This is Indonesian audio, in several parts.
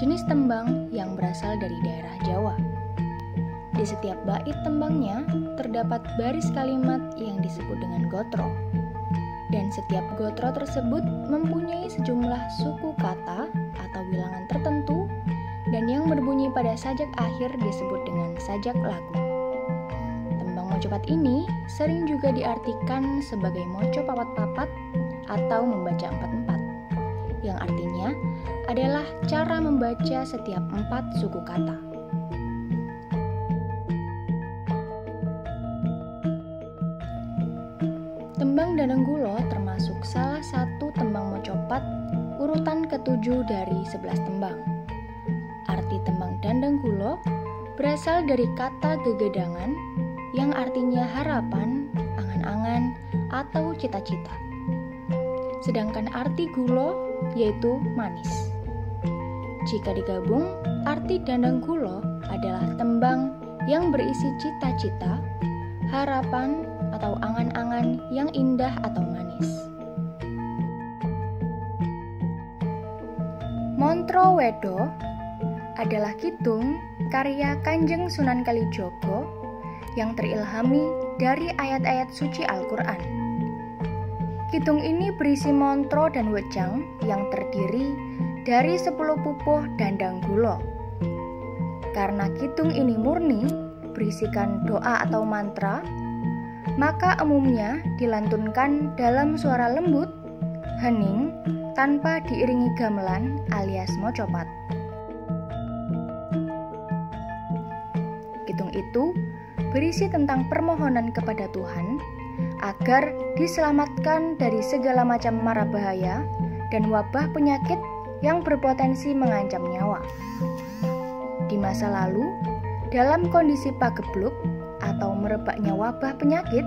jenis tembang yang berasal dari daerah Jawa. Di setiap bait tembangnya terdapat baris kalimat yang disebut dengan gotro. Dan setiap gotro tersebut mempunyai sejumlah suku kata atau bilangan tertentu dan yang berbunyi pada sajak akhir disebut dengan sajak lagu. Tembang mocopat ini sering juga diartikan sebagai moco papat-papat atau membaca empat-empat, yang artinya adalah cara membaca setiap 4 suku kata. Tembang Danenggulo termasuk salah satu tembang mocopat urutan ke-7 dari 11 tembang. Arti tembang Danenggulo berasal dari kata gegedangan yang artinya harapan, angan-angan, atau cita-cita. Sedangkan arti gulo yaitu manis. Jika digabung, arti Danenggulo adalah tembang yang berisi cita-cita, harapan, atau angan-angan yang indah atau manis. Montro Wedo adalah kidung karya Kanjeng Sunan Kalijogo yang terilhami dari ayat-ayat suci Al-Quran. Kidung ini berisi montro dan wejang yang terdiri dari 10 pupuh Danenggulo. Karena kidung ini murni berisikan doa atau mantra, maka umumnya dilantunkan dalam suara lembut, hening, tanpa diiringi gamelan alias mocopat. Kidung itu berisi tentang permohonan kepada Tuhan agar diselamatkan dari segala macam mara bahaya dan wabah penyakit yang berpotensi mengancam nyawa. Di masa lalu, dalam kondisi pagebluk atau merebaknya wabah penyakit,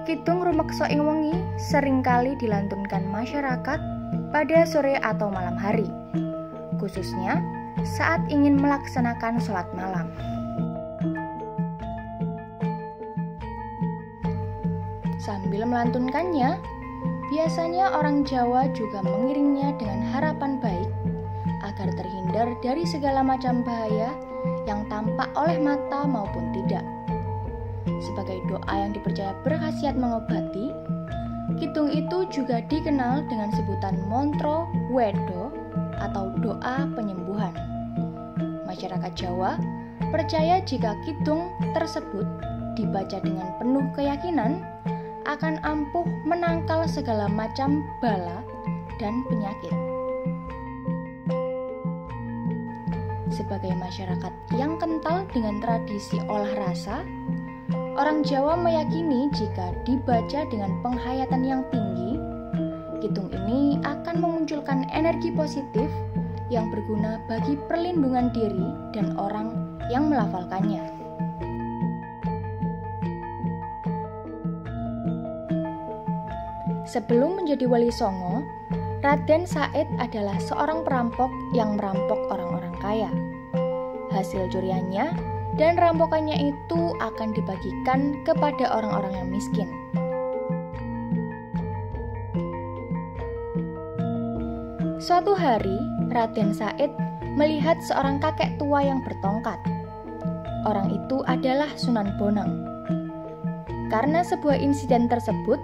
kidung rumekso ing wengi seringkali dilantunkan masyarakat pada sore atau malam hari, khususnya saat ingin melaksanakan sholat malam. Sambil melantunkannya, biasanya orang Jawa juga mengiringnya dengan harapan baik agar terhindar dari segala macam bahaya yang tampak oleh mata maupun tidak. Sebagai doa yang dipercaya berkhasiat mengobati, kidung itu juga dikenal dengan sebutan Montro Wedo atau doa penyembuhan. Masyarakat Jawa percaya jika kidung tersebut dibaca dengan penuh keyakinan akan ampuh menangkal segala macam bala dan penyakit. Sebagai masyarakat yang kental dengan tradisi olah rasa, orang Jawa meyakini jika dibaca dengan penghayatan yang tinggi, kidung ini akan memunculkan energi positif yang berguna bagi perlindungan diri dan orang yang melafalkannya. Sebelum menjadi Wali Songo, Raden Said adalah seorang perampok yang merampok orang-orang kaya. Hasil curiannya dan rampokannya itu akan dibagikan kepada orang-orang yang miskin. Suatu hari, Raden Said melihat seorang kakek tua yang bertongkat. Orang itu adalah Sunan Bonang. Karena sebuah insiden tersebut,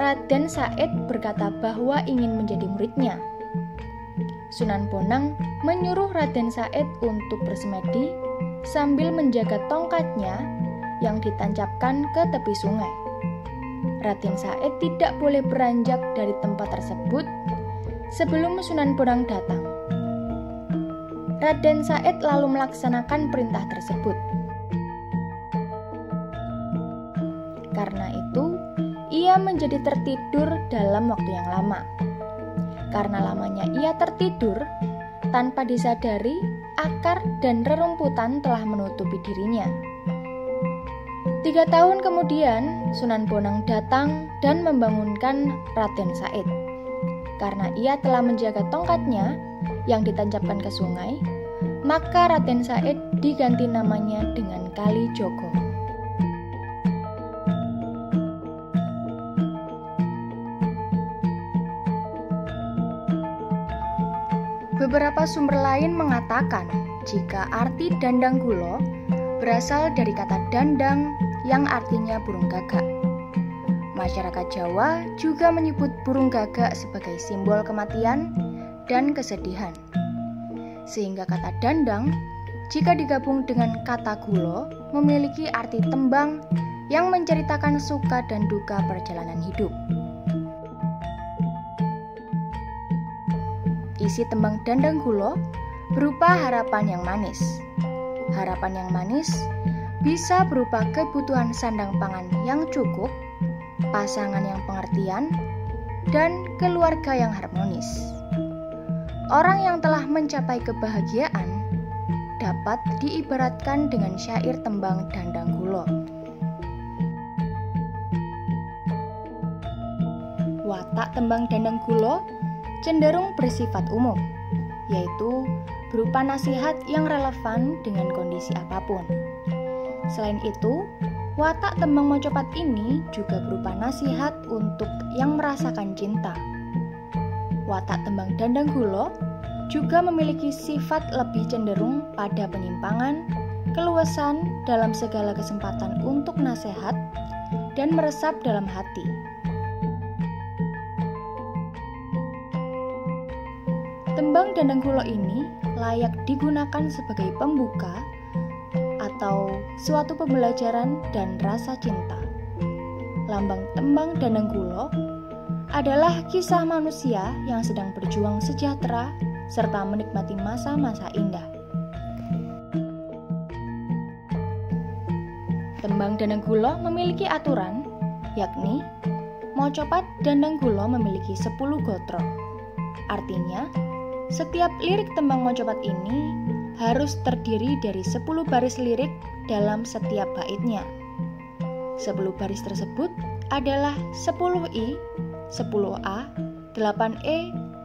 Raden Said berkata bahwa ingin menjadi muridnya. Sunan Bonang menyuruh Raden Said untuk bersemedi sambil menjaga tongkatnya yang ditancapkan ke tepi sungai. Raden Said tidak boleh beranjak dari tempat tersebut sebelum Sunan Bonang datang. Raden Said lalu melaksanakan perintah tersebut. Karena itu, ia menjadi tertidur dalam waktu yang lama. Karena lamanya ia tertidur, tanpa disadari, akar dan rerumputan telah menutupi dirinya. 3 tahun kemudian, Sunan Bonang datang dan membangunkan Raden Said. Karena ia telah menjaga tongkatnya yang ditancapkan ke sungai, maka Raden Said diganti namanya dengan Kalijogo. Beberapa sumber lain mengatakan jika arti dandang gulo berasal dari kata dandang yang artinya burung gagak. Masyarakat Jawa juga menyebut burung gagak sebagai simbol kematian dan kesedihan. Sehingga kata dandang, jika digabung dengan kata gulo, memiliki arti tembang yang menceritakan suka dan duka perjalanan hidup. Isi tembang dandang gulo berupa harapan yang manis. Harapan yang manis bisa berupa kebutuhan sandang pangan yang cukup, pasangan yang pengertian, dan keluarga yang harmonis. Orang yang telah mencapai kebahagiaan dapat diibaratkan dengan syair tembang dandang gulo. Watak tembang dandang gulo cenderung bersifat umum, yaitu berupa nasihat yang relevan dengan kondisi apapun. Selain itu, watak tembang mocopat ini juga berupa nasihat untuk yang merasakan cinta. Watak tembang dandang gulo juga memiliki sifat lebih cenderung pada penyimpangan, keluasan dalam segala kesempatan untuk nasihat, dan meresap dalam hati. Tembang dandang gulo ini layak digunakan sebagai pembuka atau suatu pembelajaran dan rasa cinta. Lambang tembang dandang gulo adalah kisah manusia yang sedang berjuang sejahtera serta menikmati masa-masa indah. Tembang dandang gulo memiliki aturan, yakni mocopat dandang gulo memiliki 10 gotro. Artinya, setiap lirik tembang mocopat ini harus terdiri dari 10 baris lirik dalam setiap baitnya. 10 baris tersebut adalah 10I, 10A, 8E,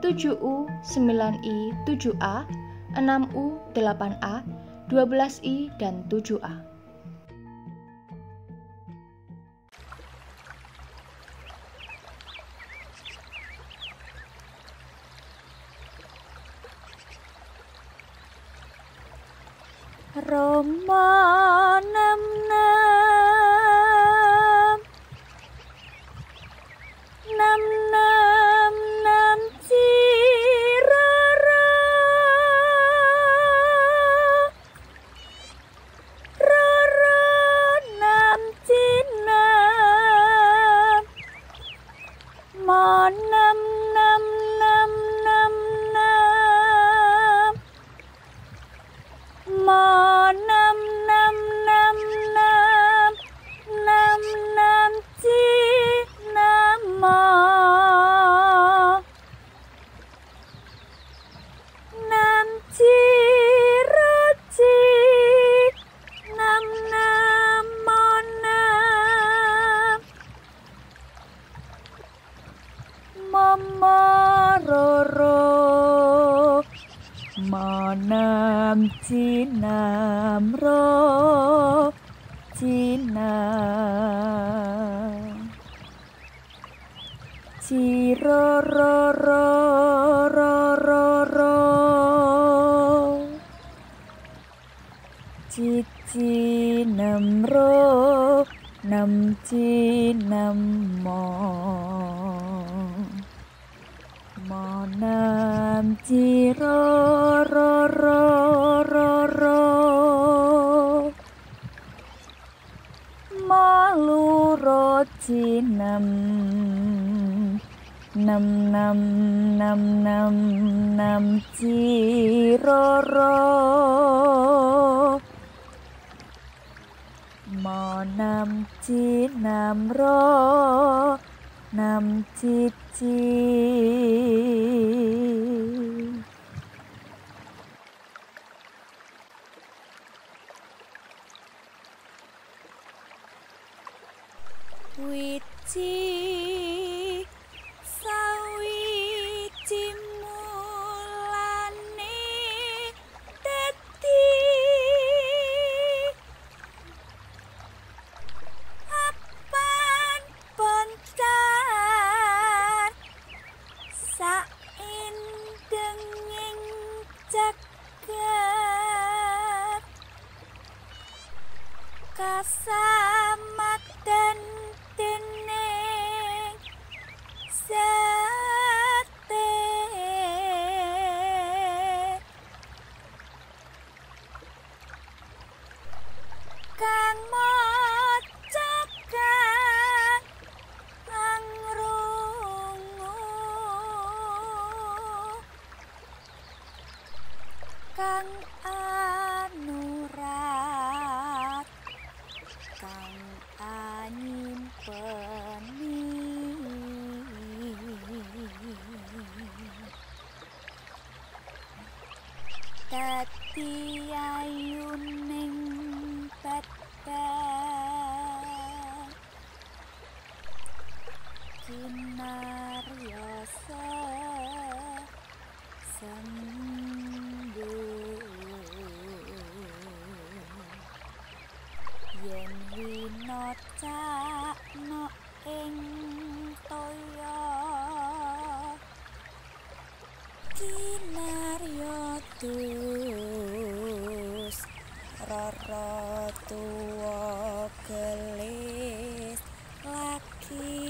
7U, 9I, 7A, 6U, 8A, 12I, dan 7A. Roma nam cirara rara nam cinam ma nam ma nam ci nama nam ci raci nam mana mama roro manam cinam ro cinam ciro ro ro ro ro ro cici nam ro nam cinam mo nam ciro ro ro ro ro malu ro cinam nam ciro ro mo nam cinam ro nam cici wiji sawiji mulane dadi apan poncan saindenging jagat kasamadan dening sate kang maca kang angrungu kang anurat kang anyimpeni dadi ayuning badan kinaryoso yen winocakno ing toya kinarya dus rara tuwa gelis laki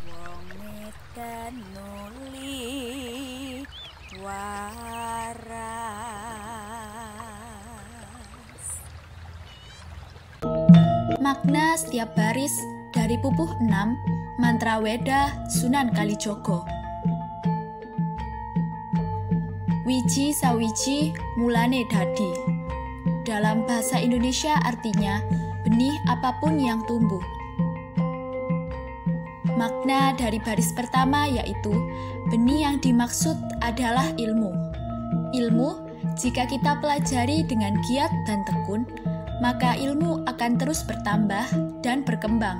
wong edan nuli waras. Makna setiap baris dari pupuh 6 Mantra Weda Sunan Kalijogo. Wiji sawiji mulane dadi. Dalam bahasa Indonesia artinya benih apapun yang tumbuh. Makna dari baris pertama yaitu benih yang dimaksud adalah ilmu. Ilmu jika kita pelajari dengan giat dan tekun, maka ilmu akan terus bertambah dan berkembang.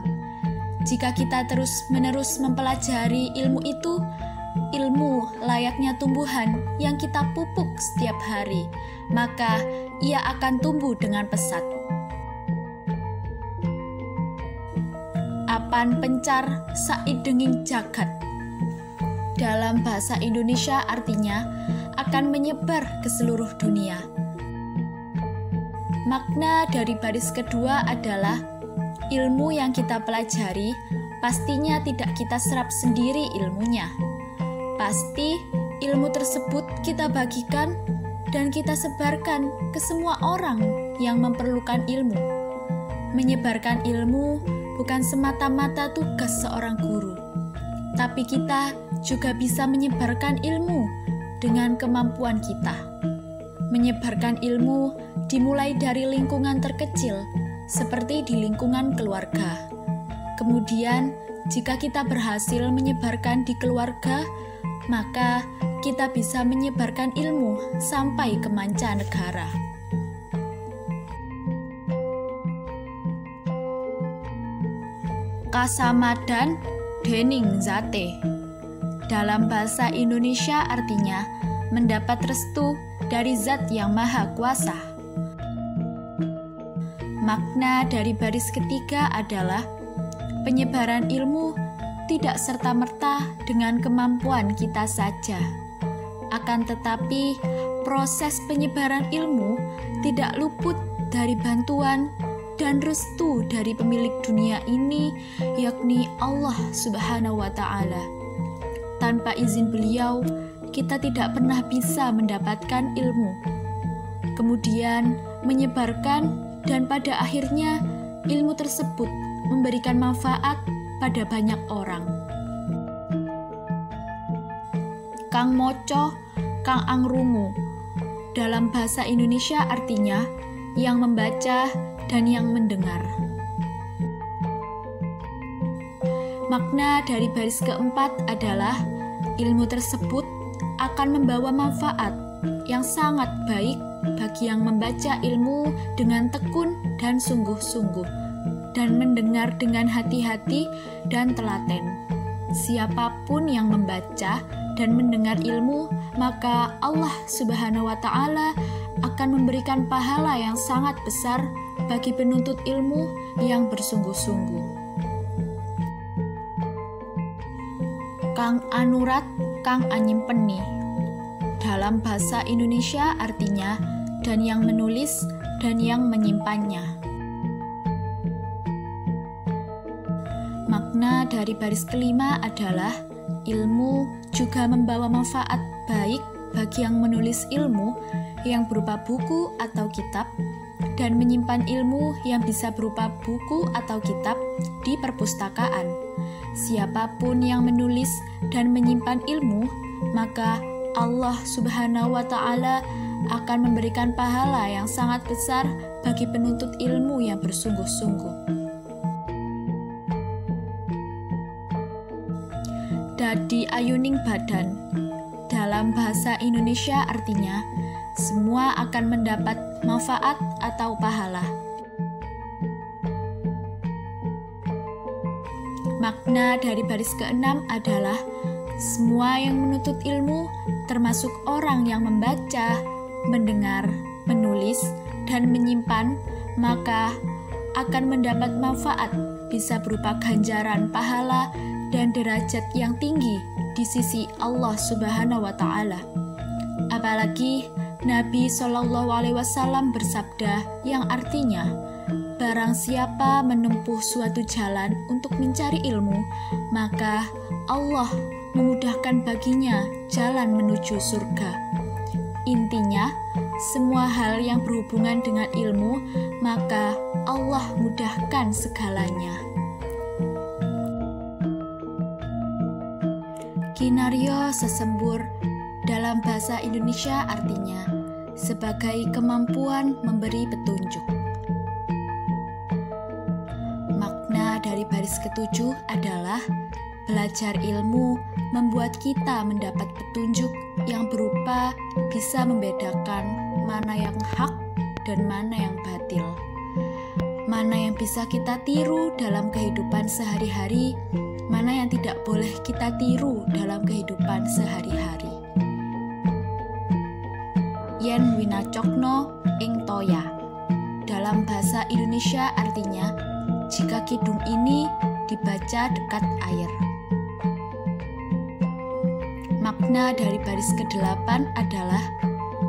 Jika kita terus-menerus mempelajari ilmu itu, ilmu layaknya tumbuhan yang kita pupuk setiap hari, maka ia akan tumbuh dengan pesat. Apan pencar saidenging jagat. Dalam bahasa Indonesia artinya akan menyebar ke seluruh dunia. Makna dari baris kedua adalah ilmu yang kita pelajari pastinya tidak kita serap sendiri ilmunya. Pasti ilmu tersebut kita bagikan dan kita sebarkan ke semua orang yang memerlukan ilmu. Menyebarkan ilmu bukan semata-mata tugas seorang guru, tapi kita juga bisa menyebarkan ilmu dengan kemampuan kita. Menyebarkan ilmu dimulai dari lingkungan terkecil, seperti di lingkungan keluarga. Kemudian, jika kita berhasil menyebarkan di keluarga, maka kita bisa menyebarkan ilmu sampai ke mancanegara. Kasamadan dening zate. Dalam bahasa Indonesia artinya mendapat restu dari zat yang maha kuasa. Makna dari baris ketiga adalah penyebaran ilmu tidak serta-merta dengan kemampuan kita saja. Akan tetapi, proses penyebaran ilmu tidak luput dari bantuan dan restu dari pemilik dunia ini, yakni Allah Subhanahu wa Ta'ala. Tanpa izin beliau, kita tidak pernah bisa mendapatkan ilmu. Kemudian menyebarkan, dan pada akhirnya ilmu tersebut memberikan manfaat pada banyak orang. Kang moco, kang angrungu. Dalam bahasa Indonesia artinya yang membaca dan yang mendengar. Makna dari baris keempat adalah ilmu tersebut akan membawa manfaat yang sangat baik bagi yang membaca ilmu dengan tekun dan sungguh-sungguh, dan mendengar dengan hati-hati dan telaten. Siapapun yang membaca dan mendengar ilmu, maka Allah Subhanahu wa Ta'ala akan memberikan pahala yang sangat besar bagi penuntut ilmu yang bersungguh-sungguh. Kang anurat, kang anyimpeni. Dalam bahasa Indonesia artinya dan yang menulis dan yang menyimpannya. Makna dari baris kelima adalah ilmu juga membawa manfaat baik bagi yang menulis ilmu yang berupa buku atau kitab dan menyimpan ilmu yang bisa berupa buku atau kitab di perpustakaan. Siapapun yang menulis dan menyimpan ilmu, maka Allah Subhanahu wa Ta'ala akan memberikan pahala yang sangat besar bagi penuntut ilmu yang bersungguh-sungguh. Dadi ayuning badan. Dalam bahasa Indonesia artinya semua akan mendapat manfaat atau pahala. Makna dari baris keenam adalah semua yang menuntut ilmu, termasuk orang yang membaca, mendengar, menulis, dan menyimpan, maka akan mendapat manfaat, bisa berupa ganjaran pahala dan derajat yang tinggi di sisi Allah Subhanahu wa Ta'ala. Apalagi Nabi Shallallahu Alaihi Wasallam bersabda yang artinya, barang siapa menempuh suatu jalan untuk mencari ilmu, maka Allah memudahkan baginya jalan menuju surga. Intinya, semua hal yang berhubungan dengan ilmu, maka Allah mudahkan segalanya. Kinaryo sesembur dalam bahasa Indonesia artinya sebagai kemampuan memberi petunjuk. Makna dari baris ketujuh adalah belajar ilmu membuat kita mendapat petunjuk yang berupa bisa membedakan mana yang hak dan mana yang batil. Mana yang bisa kita tiru dalam kehidupan sehari-hari, mana yang tidak boleh kita tiru dalam kehidupan sehari-hari. Yen winacokno ing toya. Dalam bahasa Indonesia artinya, jika kidung ini dibaca dekat air. Makna dari baris ke-8 adalah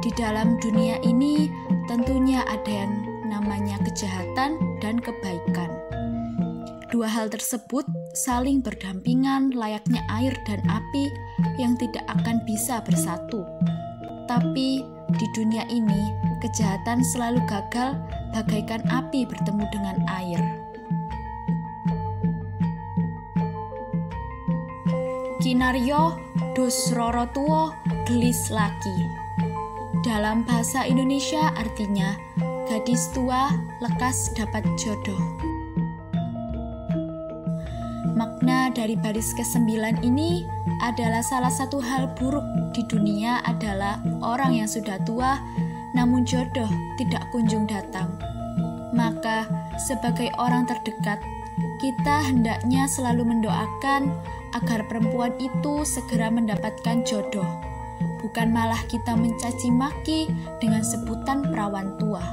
di dalam dunia ini tentunya ada yang namanya kejahatan dan kebaikan. Dua hal tersebut saling berdampingan layaknya air dan api yang tidak akan bisa bersatu. Tapi di dunia ini, kejahatan selalu gagal bagaikan api bertemu dengan air. Kinaryo dos roro tuwo gelis laki. Dalam bahasa Indonesia artinya gadis tua lekas dapat jodoh. Makna dari baris ke-9 ini adalah salah satu hal buruk di dunia adalah orang yang sudah tua namun jodoh tidak kunjung datang. Maka sebagai orang terdekat, kita hendaknya selalu mendoakan agar perempuan itu segera mendapatkan jodoh, bukan malah kita mencaci maki dengan sebutan perawan tua.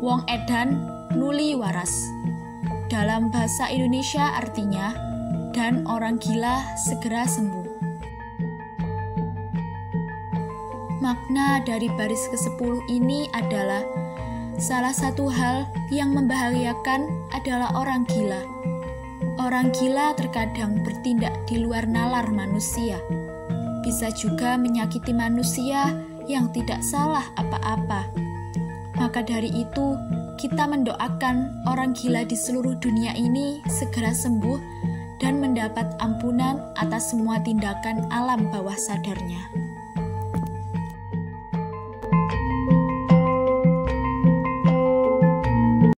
Wong edan nuli waras. Dalam bahasa Indonesia artinya dan orang gila segera sembuh. Makna dari baris ke-10 ini adalah salah satu hal yang membahayakan adalah orang gila. Orang gila terkadang bertindak di luar nalar manusia. Bisa juga menyakiti manusia yang tidak salah apa-apa. Maka dari itu, kita mendoakan orang gila di seluruh dunia ini segera sembuh dan mendapat ampunan atas semua tindakan alam bawah sadarnya.